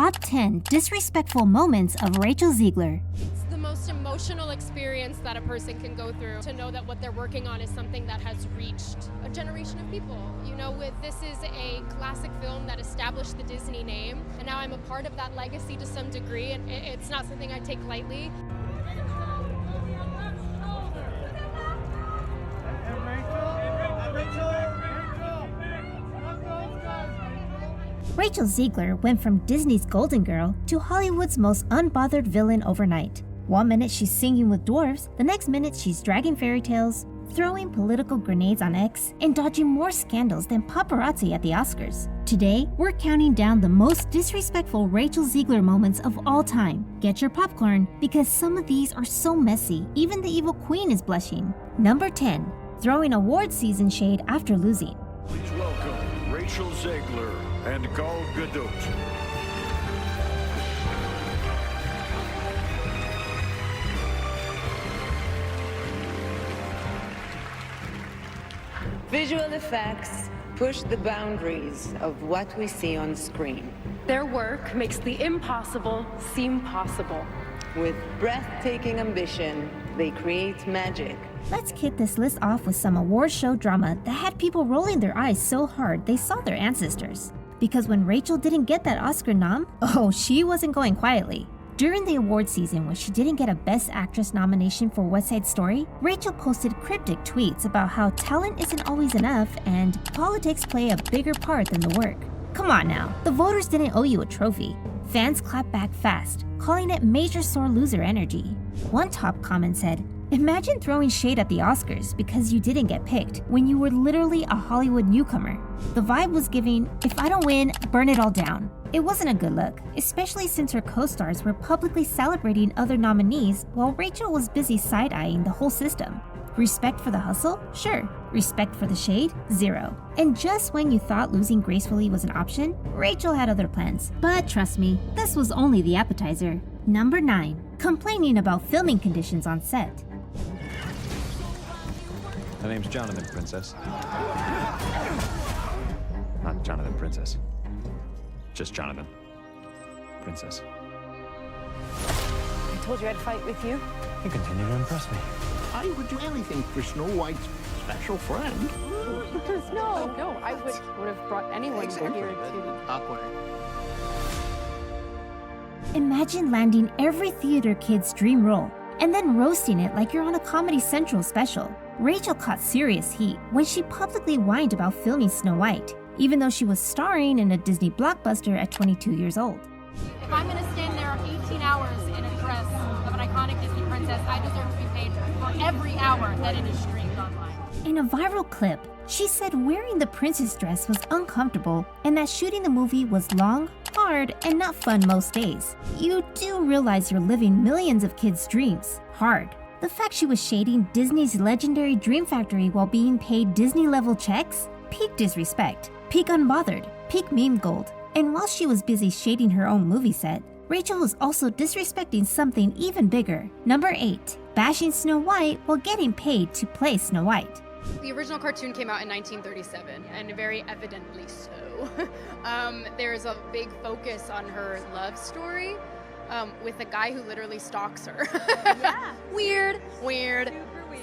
Top 10 Disrespectful Moments of Rachel Zegler. It's the most emotional experience that a person can go through, to know that what they're working on is something that has reached a generation of people. You know, this is a classic film that established the Disney name, and now I'm a part of that legacy to some degree, and it's not something I take lightly. Rachel Zegler went from Disney's Golden Girl to Hollywood's most unbothered villain overnight. One minute she's singing with dwarfs, the next minute she's dragging fairy tales, throwing political grenades on X, and dodging more scandals than paparazzi at the Oscars. Today, we're counting down the most disrespectful Rachel Zegler moments of all time. Get your popcorn, because some of these are so messy, even the evil queen is blushing. Number 10. Throwing award season shade after losing. Please welcome Rachel Zegler and Gal Gadot. Visual effects push the boundaries of what we see on screen. Their work makes the impossible seem possible. With breathtaking ambition, they create magic. Let's kick this list off with some award show drama that had people rolling their eyes so hard they saw their ancestors. Because when Rachel didn't get that Oscar nom, she wasn't going quietly. During the award season when she didn't get a Best Actress nomination for West Side Story, Rachel posted cryptic tweets about how talent isn't always enough and politics play a bigger part than the work. Come on now, the voters didn't owe you a trophy. Fans clapped back fast, calling it major sore loser energy. One top comment said, "Imagine throwing shade at the Oscars because you didn't get picked when you were literally a Hollywood newcomer." The vibe was giving, if I don't win, burn it all down. It wasn't a good look, especially since her co-stars were publicly celebrating other nominees while Rachel was busy side-eyeing the whole system. Respect for the hustle? Sure. Respect for the shade? Zero. And just when you thought losing gracefully was an option, Rachel had other plans. But trust me, this was only the appetizer. Number 9. Complaining about filming conditions on set. My name's Jonathan, Princess. Not Jonathan, Princess. Just Jonathan. Princess. I told you I'd fight with you. You continue to impress me. I would do anything for Snow White's special friend. No, I would have brought anyone here to... Awkward. Imagine landing every theater kid's dream role and then roasting it like you're on a Comedy Central special. Rachel caught serious heat when she publicly whined about filming Snow White, even though she was starring in a Disney blockbuster at 22 years old. If I'm going to stand there 18 hours in a dress of an iconic Disney princess, I deserve to be paid for every hour that it is streamed online. In a viral clip, she said wearing the princess dress was uncomfortable and that shooting the movie was long, hard, and not fun most days. You do realize you're living millions of kids' dreams hard. The fact she was shading Disney's legendary Dream Factory while being paid Disney-level checks? Peak disrespect, peak unbothered, peak meme gold. And while she was busy shading her own movie set, Rachel was also disrespecting something even bigger. Number 8. Bashing Snow White while getting paid to play Snow White. The original cartoon came out in 1937, and very evidently so. There's a big focus on her love story with a guy who literally stalks her. Yeah. Weird.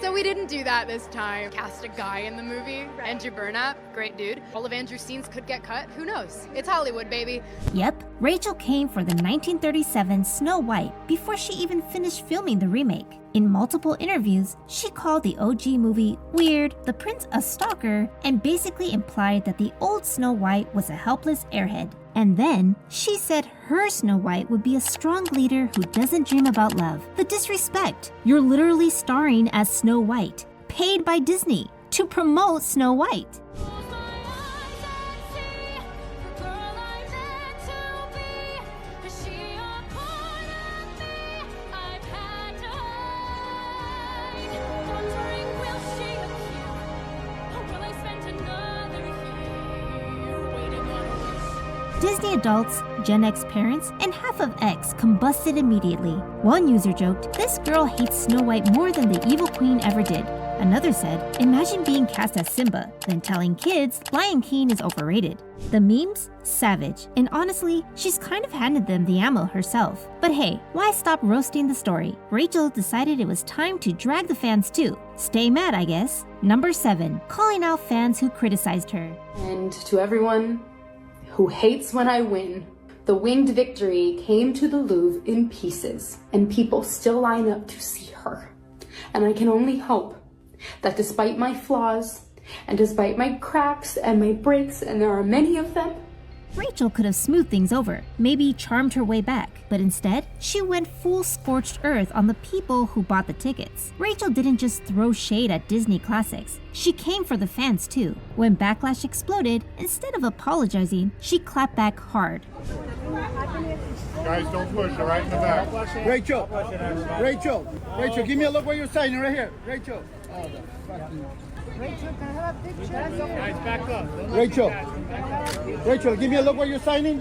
So we didn't do that this time. Cast a guy in the movie, right. Andrew Burnap, great dude. All of Andrew's scenes could get cut, who knows? It's Hollywood, baby. Yep, Rachel came for the 1937 Snow White before she even finished filming the remake. In multiple interviews, she called the OG movie weird, the prince a stalker, and basically implied that the old Snow White was a helpless airhead. And then, she said her Snow White would be a strong leader who doesn't dream about love. The disrespect. You're literally starring as Snow White, paid by Disney, to promote Snow White. Disney adults Gen X parents, and half of X combusted immediately. One user joked, "This girl hates Snow White more than the evil queen ever did." Another said, "Imagine being cast as Simba, then telling kids Lion King is overrated." The memes? Savage. And honestly, she's kind of handed them the ammo herself. But hey, why stop roasting the story? Rachel decided it was time to drag the fans too. Stay mad, I guess. Number 7. Calling out fans who criticized her. And to everyone who hates when I win, the winged victory came to the Louvre in pieces, and people still line up to see her. And I can only hope that despite my flaws, and despite my cracks and my breaks, and there are many of them, Rachel could have smoothed things over, maybe charmed her way back, but instead, she went full scorched earth on the people who bought the tickets. Rachel didn't just throw shade at Disney classics, she came for the fans too. When backlash exploded, instead of apologizing, she clapped back hard. Guys, don't push, all right, in the back. Rachel, give me a look where you're signing, right here. Rachel. Oh, the fucking... Rachel, can I have a picture? Guys, back up. Rachel, give me a look where you're signing.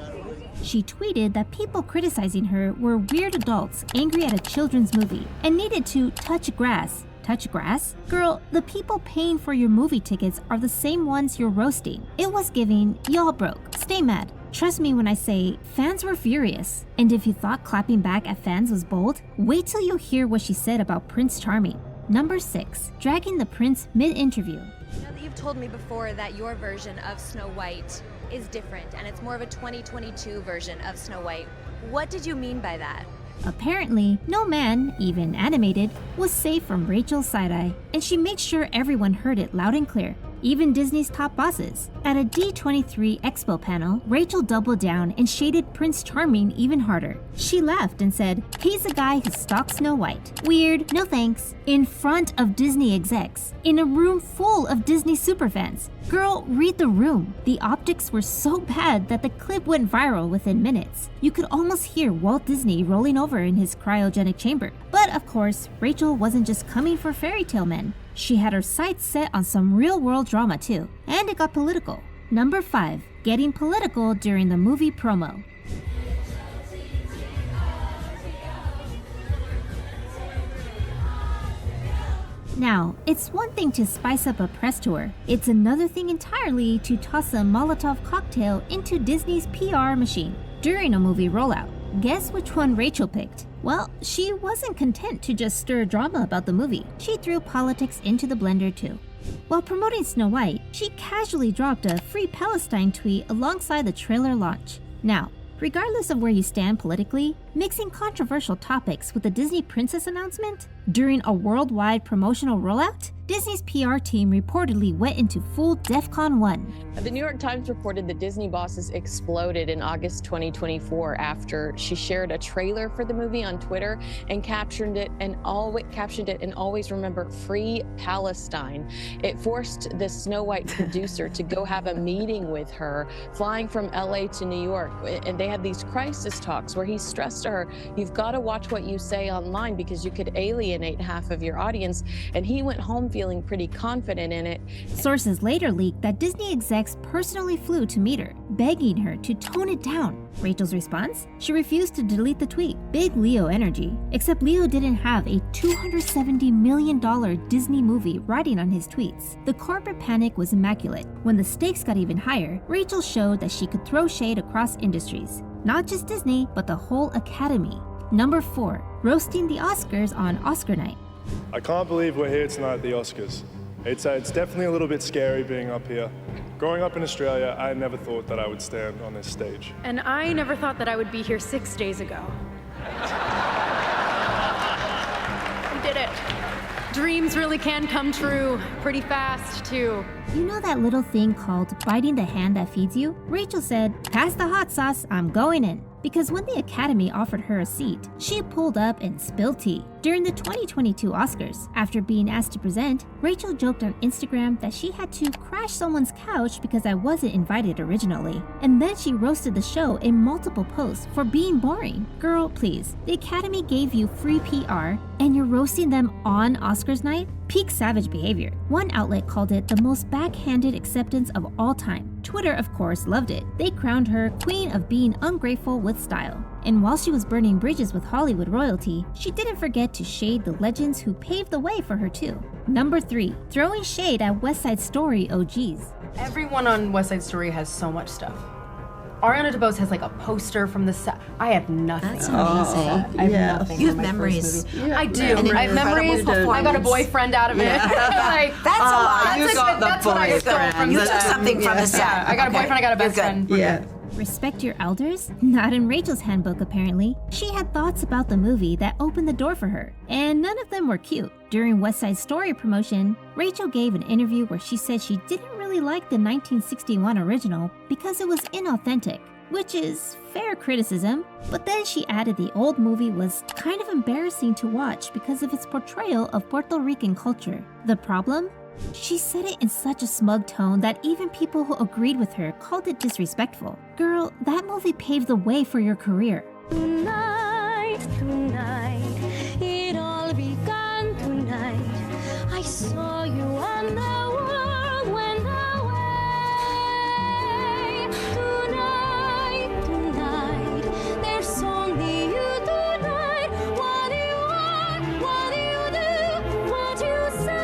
She tweeted that people criticizing her were weird adults angry at a children's movie and needed to touch grass. Touch grass? Girl, the people paying for your movie tickets are the same ones you're roasting. It was giving, y'all broke, stay mad. Trust me when I say, fans were furious. And if you thought clapping back at fans was bold, wait till you hear what she said about Prince Charming. Number 6. Dragging the prince mid-interview. I know that you've told me before that your version of Snow White is different and it's more of a 2022 version of Snow White. What did you mean by that? Apparently, no man, even animated, was safe from Rachel's side-eye, and she made sure everyone heard it loud and clear, even Disney's top bosses. At a D23 Expo panel, Rachel doubled down and shaded Prince Charming even harder. She laughed and said, "He's the guy who stalks Snow White. Weird, no thanks." In front of Disney execs, in a room full of Disney superfans. Girl, read the room. The optics were so bad that the clip went viral within minutes. You could almost hear Walt Disney rolling over in his cryogenic chamber. But of course, Rachel wasn't just coming for fairy tale men. She had her sights set on some real-world drama too, and it got political. Number 5. Getting political during the movie promo. Now, it's one thing to spice up a press tour. It's another thing entirely to toss a Molotov cocktail into Disney's PR machine during a movie rollout. Guess which one Rachel picked? Well, she wasn't content to just stir drama about the movie. She threw politics into the blender too. While promoting Snow White, she casually dropped a Free Palestine tweet alongside the trailer launch. Now, regardless of where you stand politically, mixing controversial topics with the Disney Princess announcement during a worldwide promotional rollout, Disney's PR team reportedly went into full DEFCON 1. The New York Times reported that Disney bosses exploded in August 2024 after she shared a trailer for the movie on Twitter and captioned it and always remember Free Palestine. It forced the Snow White producer to go have a meeting with her, flying from LA to New York. And they had these crisis talks where he stressed to her, "You've got to watch what you say online because you could alienate half of your audience." And he went home feeling pretty confident in it. Sources later leaked that Disney execs personally flew to meet her, begging her to tone it down. Rachel's response? She refused to delete the tweet. Big Leo energy. Except Leo didn't have a $270 million Disney movie riding on his tweets. The corporate panic was immaculate. When the stakes got even higher, Rachel showed that she could throw shade across industries. Not just Disney, but the whole Academy. Number 4. Roasting the Oscars on Oscar night. I can't believe we're here tonight at the Oscars. It's definitely a little bit scary being up here. Growing up in Australia, I never thought that I would stand on this stage. And I never thought that I would be here 6 days ago. We did it. Dreams really can come true pretty fast, too. You know that little thing called biting the hand that feeds you? Rachel said, "Pass the hot sauce, I'm going in." Because when the Academy offered her a seat, she pulled up and spilled tea. During the 2022 Oscars, after being asked to present, Rachel joked on Instagram that she had to crash someone's couch because I wasn't invited originally. And then she roasted the show in multiple posts for being boring. Girl, please. The Academy gave you free PR, and you're roasting them on Oscars night? peak savage behavior. One outlet called it the most backhanded acceptance of all time. Twitter, of course, loved it. They crowned her queen of being ungrateful with style. And while she was burning bridges with Hollywood royalty, she didn't forget to shade the legends who paved the way for her too. Number 3. Throwing shade at West Side Story OGs. Everyone on West Side Story has so much stuff. Ariana DeBose has like a poster from the set. I have nothing. That's amazing. I have nothing. You have from my memories. first movie. I do. I have memories. performance. I got a boyfriend out of it. Like, That's a lot. That's, You got the that's what I stole boyfriend. from You the took set. something from the set. Yeah, I got a Okay. boyfriend. I got a best friend. Yeah. Respect your elders? Not in Rachel's handbook, apparently. She had thoughts about the movie that opened the door for her, and none of them were cute. During West Side Story promotion, Rachel gave an interview where she said she didn't really like the 1961 original because it was inauthentic, which is fair criticism, but then she added the old movie was kind of embarrassing to watch because of its portrayal of Puerto Rican culture. The problem? She said it in such a smug tone that even people who agreed with her called it disrespectful. Girl, that movie paved the way for your career. Tonight, it all began tonight. I saw you and the world went away. Tonight, there's only you tonight. What do you want? What do you do? What do you say?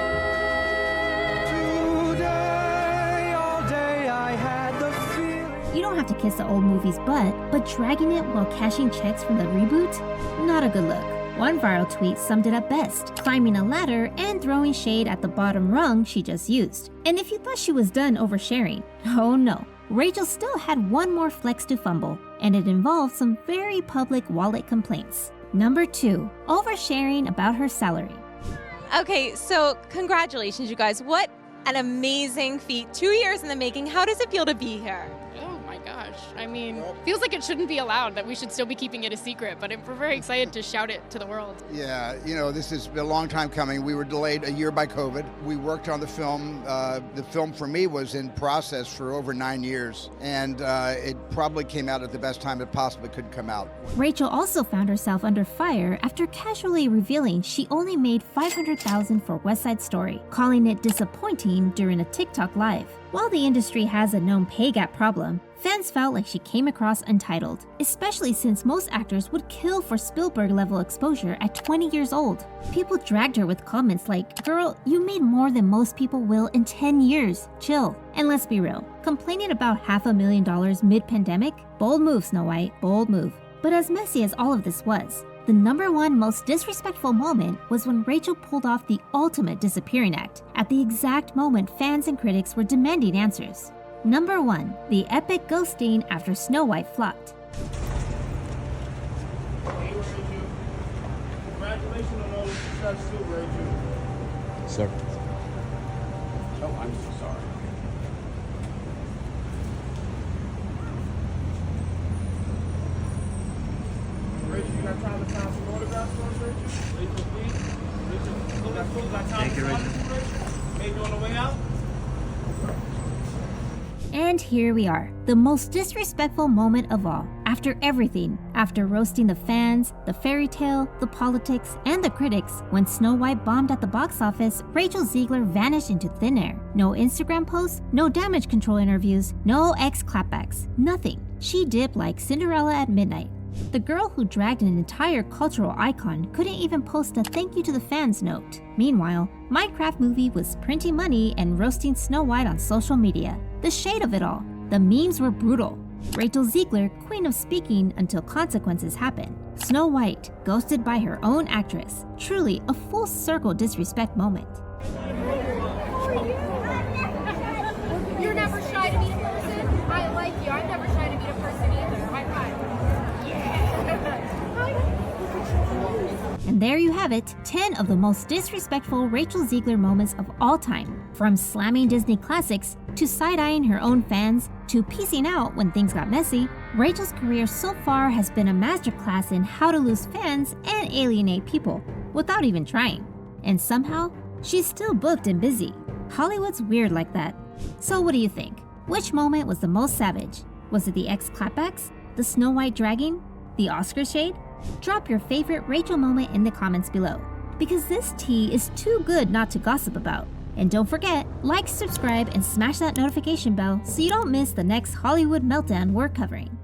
You don't have to kiss the old movie's butt, but dragging it while cashing checks from the reboot? Not a good look. One viral tweet summed it up best, climbing a ladder and throwing shade at the bottom rung she just used. And if you thought she was done oversharing, oh no. Rachel still had one more flex to fumble, and it involved some very public wallet complaints. Number 2, oversharing about her salary. Okay, so congratulations, you guys. What an amazing feat. 2 years in the making. How does it feel to be here? Oh my gosh. I mean, feels like it shouldn't be allowed, that we should still be keeping it a secret, but we're very excited to shout it to the world. Yeah, you know, this has been a long time coming. We were delayed a year by COVID. We worked on the film. The film for me was in process for over 9 years, and it probably came out at the best time it possibly could come out. Rachel also found herself under fire after casually revealing she only made $500,000 for West Side Story, calling it disappointing during a TikTok live. While the industry has a known pay gap problem, fans felt like she came across entitled, especially since most actors would kill for Spielberg-level exposure at 20 years old. People dragged her with comments like, "Girl, you made more than most people will in 10 years. Chill." And let's be real, complaining about $500,000 mid-pandemic? Bold move, Snow White, bold move. But as messy as all of this was, the number one most disrespectful moment was when Rachel pulled off the ultimate disappearing act at the exact moment fans and critics were demanding answers. Number 1, the epic ghosting after Snow White flopped. Congratulations on all the success too, Rachel. Sir. Oh, I'm so sorry. Rachel, you got time to sign some autographs for us, Rachel? Rachel, please. Rachel, you got time to sign this, Rachel? Maybe on the way out? And here we are, the most disrespectful moment of all. After everything, after roasting the fans, the fairy tale, the politics, and the critics, when Snow White bombed at the box office, Rachel Zegler vanished into thin air. No Instagram posts, no damage control interviews, no ex clapbacks, nothing. She dipped like Cinderella at midnight. The girl who dragged an entire cultural icon couldn't even post a thank you to the fans note. Meanwhile, Minecraft Movie was printing money and roasting Snow White on social media. The shade of it all. The memes were brutal. Rachel Zegler, queen of speaking until consequences happen. Snow White, ghosted by her own actress. Truly a full circle disrespect moment. You're never shy to meet a person? I like you. I'm never shy to meet a person either. High five. And there you have it, 10 of the most disrespectful Rachel Zegler moments of all time. From slamming Disney classics, to side-eyeing her own fans, to piecing out when things got messy, Rachel's career so far has been a masterclass in how to lose fans and alienate people, without even trying. And somehow, she's still booked and busy. Hollywood's weird like that. So what do you think? Which moment was the most savage? Was it the ex-clapbacks? The Snow White dragging? The Oscar shade? Drop your favorite Rachel moment in the comments below. because this tea is too good not to gossip about. And don't forget, like, subscribe, and smash that notification bell so you don't miss the next Hollywood meltdown we're covering.